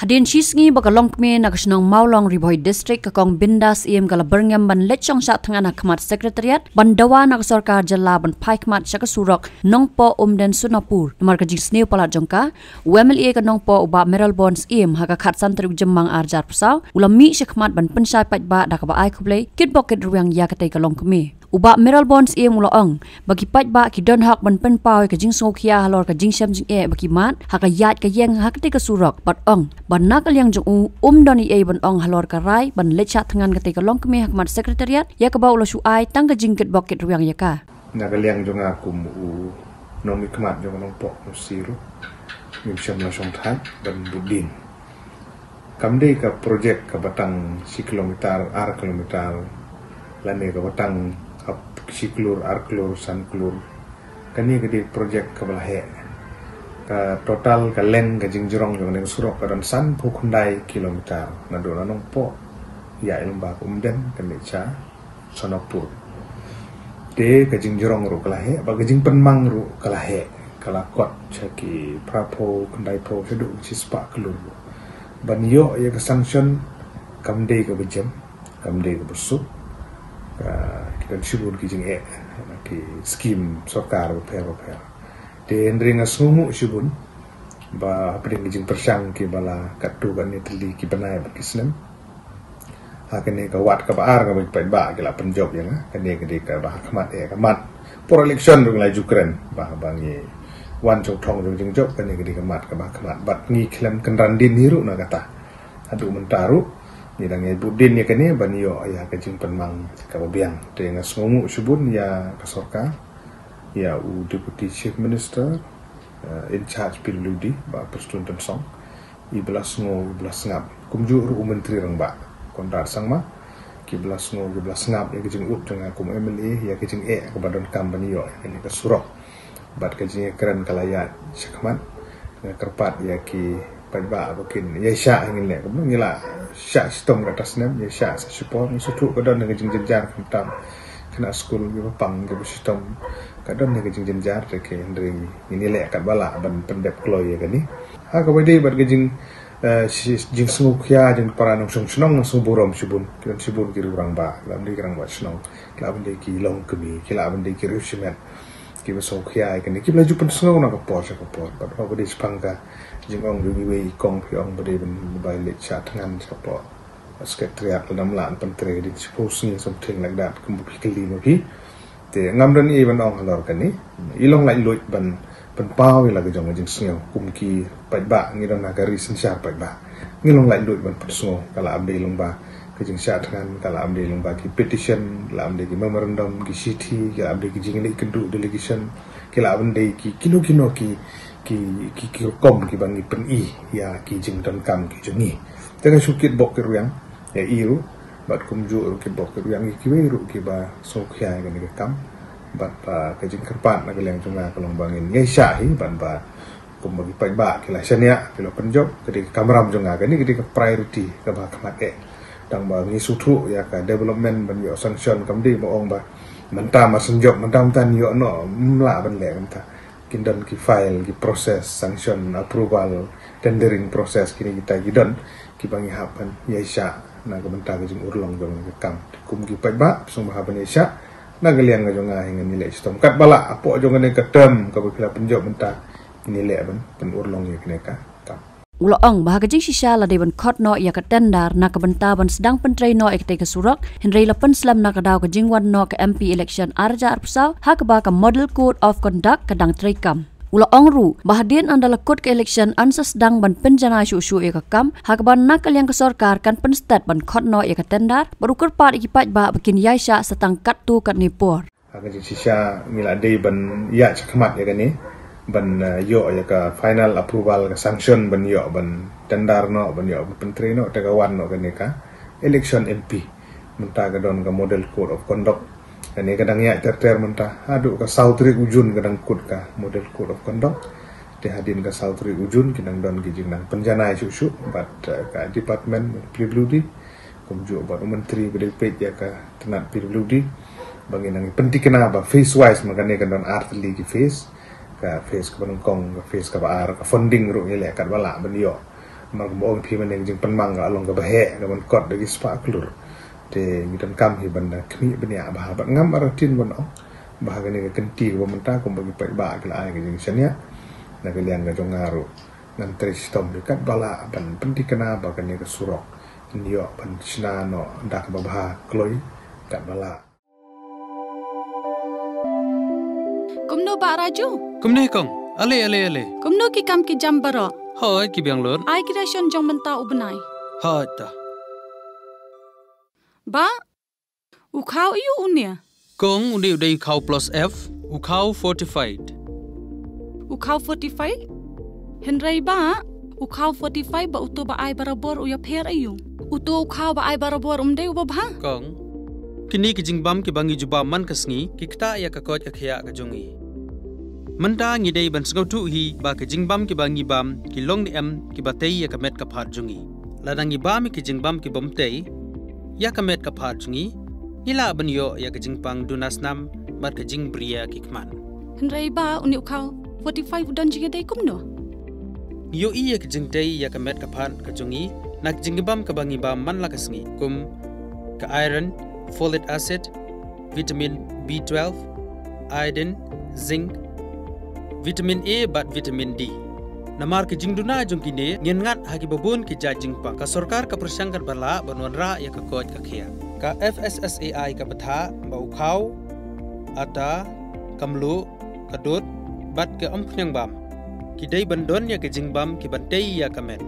Hadin shisngi bakalong kme nakasnong Maulong Riboy District kakong bindas iem kala berngam ban lechong sa tengah khmat sekretariat bandawa nak sarkar jala ban paikmat syaka surok nongpo umden Sunapur nomor kajing sneu palat jongka UMLA ka nongpo uba Meral Bonds iem haka khat santri jemang arjar pusau ulami syakmat ban pensai patba dak ba ai kublai kitbok ket ruang ya katai kalong kme uba Meral Bonds iem uloong bagi patba ki don hak ban pen pau kajing sokia halor kajing syam jing bagi mat haka yat ka yeng hak te ka surok bat ong ban nakal yang jung doni ban ong halor karai ban lecha tangan ketika long kemi khmat sekretariat ya ka bau lo ai tang ka jingket boket ruang ya ka nakal yang jung akum nomi khmat jung nong pok siru mim syam la song than ban budin kamde ka projek ka batang 1 kilometer ar kilometer lane ka batang siklur ar klur san klur kani ka di projek ka balahe ka total ka leng ka jingjrong jong neng surok ka dan san phukundai kilometer na do na nong po ya ilm ba umden ka mecha Sonapur de ka jingjrong ru kalahe ba ka jing penmang ru kalahe kala kot chaki prapo kundai po sedu cispa kelur ban yo ya ka sanction kamde ka bejem kamde ka besuk kita sibur ki jing ki skim sokar per de ring asngumu sibun ba pring jing persang ki bala katu kan ni teli ki banai ba kisnem hakane ka wat ka baar ka ba ki la penjob yang kane ke de ka ba khmat ka mat por election dung lai jukren ba bangi wan chok thong jing job kane ke de ka mat ka ba khmat bat ngi klem kan randin hiru na kata adu mentaru ni dang budin ya kane banio ya ka jing penmang ka biang de ngasngumu sibun ya ka sorka ya Deputy Chief Minister in charge PWD ba Preston Song i belas ngap kumju ru menteri rang ba kondar sang ma ki belas ngap ya kijing ut jang akum MLA ya kijing ka badan company yo ini ka surok bat kijing keren kalaya syakman kerpat ya ki pajba bakin ya sya ngin le ngila sya sistem atas nem ya sya support sutu ka dan kijing jenjar kentam kena school gi pang gi sistem kadang ni kejing jenjar ke ndring ini le kat bala ban pendep kloy ya ni ha ka bade bat kejing jing sungukya jing paranong sung burom sibun kiran sibun ki urang ba lam di kerang ba snong la bande ki long kemi ki la bande ki rushimen ki besokya ke ni ki laju pen sung na ka por bat ba bade spangka jing ong wi wi kong pi ong bade ban bai le cha tangan support sekretariat dalam lan penteri di supposing something like that kembali lagi te ngamdan i ban ong halor kan ni ilong lai loit ban pau la ga jong jing snyo kumki pajba ngi don nagari sensar pajba ngilong lai loit ban persno kala amde long ba ke jing sya than kala amde long ba ki petition la amde ki memorandum ki city kala amde ki jing ni kedu delegation kala amde ki kilo ki kom ki bangi pen i ya ki jing don kam ki jing ni tengah sukit bok keruyang ya iru bat kumju ki bok keruyang ki weru ki ba sokya ga ni kam bat ka jing kerpat na geleng tunga kolong bangin ngai syahi ban ba kum bagi pai ba ki la syania ki lo penjob ki kamram junga ga ni ki priority ka ba kamat ke dang ba ngi sutu ya ka development ban yo sanction kam di mo ong ba menta ma senjob mentam tan yo no mla ban le menta kindan ki file ki proses sanction approval tendering proses kini kita gidon ki bangi hapan yaisha na ka benta ka jing urlong jong ka kam kum ki pai ba sung ba hapan yaisha na galian ka jong ngai nilai sistem kat bala apo jong ne ka term ka bela penjob benta nilai ban pen urlong ya kene ka kam ulo ong bahaga jing shisha la deban khot no ya ka tendar na ka benta ban sedang pentrei no ekte ka surok henry la pen slam na ka daw ka jingwan no ka MP election arja arpsau ha ka ba ka model code of conduct ka dang trei kam ulo ong ru bahadin andala kod ke election ansas dang ban penjana shu e ka kam ha ka ban nak yang ka sarkar kan penstat ban khot no e ka tendar barukur pat ikipat ba bikin yaisha setang kat tu kat nipor ha ka shisha mila dei ban ya chakmat ya ni ban yo ya ka final approval ka sanction ban yo ban tendar no ban yo pentri no ta ka wan no ka ni ka election MP menta ka don ka model code of conduct ini kadang ya ter menta adu ka sautri ujun kadang kod ka model code of conduct te hadin ka sautri ujun kinang don ki jinang penjana isu bat ka department PWD kumju bat menteri bdp ya ka tenat PWD banginang pentikena ba face wise makane kan don artli ki face ka face ka banong kong ka face ka baar ka funding ru ile ka bala ben yo magbo pi man jing panmang ga along ga bahe ga man kot de spa klur te ngitan kam hi banda kmi bania bah ba ngam aratin bon ong bah ga ne kenti ga menta ko bagi pai ba ga ai ga jing sania na ga lian ga jongaru nan tristom dekat bala ban pentikana ba ga ne ga surok nio ban sina no dak ba bah kloi kat bala kumno ba raju kumne kong ale kumno ki kam ki jam baro hoi ki biang lor ai creation jong menta ubnai ha ta ba u khau yu unia kong uni udai khau plus f u khau fortified henrai ba u khau 45 ba uto ba ai barabor u ya pher ayu uto u khau ba ai barabor umdei u ba kong kini ki jingbam ki bangi juba man kasngi ki kta ya ka kot ka khia ka jongi manta ngi dei ban sngau tu hi ba ki jingbam ki bangi bam ki long ni em ki batei ya ka met ka phat jongi ladangi bam ki jingbam ki bomtei ya ka met ka phat jongi ila ban yo ya ka jingpang dunas nam bat ka jing bria ki kman henrai ba uni u khau 45 dan jinga dei kumno yo i ya ka jingtei ya ka met ka phat ka jongi nak jingbam ka bangi bam man la kasngi kum ka iron folic acid vitamin B12 iodine zinc vitamin A bat vitamin D. Namar ke jingduna jongkine ngengat hagi babun ke jajingpa ka sarkar ka persangkat bala banwanra ya ka kot ka khia. Ka FSSAI ka batha bau khau ata kamlu kadut bat ke ampnyang bam. Ki dei bandon ya ke jingbam ki bantei ya kamen.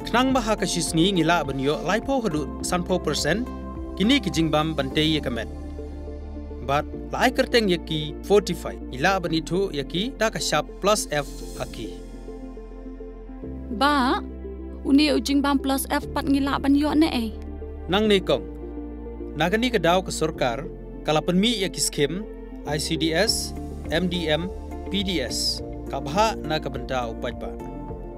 Knang baha ka shisngi ngila banyo laipo hadu 100% kini ki jingbam bantei ya kamen. But lai kerteng yaki 45 ila banitu yaki da ka sharp plus F haki ba uni ujing bam plus F pat ngila ban yo ne ai nang ne kong nagani ka daw ka sarkar kala panmi yaki skim ICDS MDM PDS ka bha na ka banta upaj ba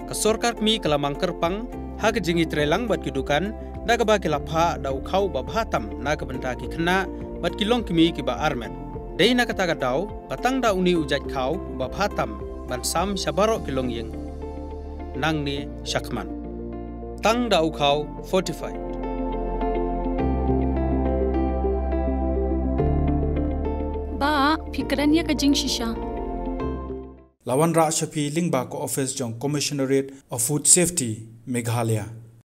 ka sarkar mi kala mangker pang ha ka jingi trelang bat kidukan da ka ba kila pha da ukhau ba bhatam na ka banta ki khna bat kilong kimi ki ba armen dei na kata daw batang da uni ujat khau ba phatam ban sam shabaro kilong yeng nang ni shakman tang da u khau 45 ba fikran ya ka jing shisha Lawan Ra Shafi Lingba ko office jong Commissionerate of Food Safety Meghalaya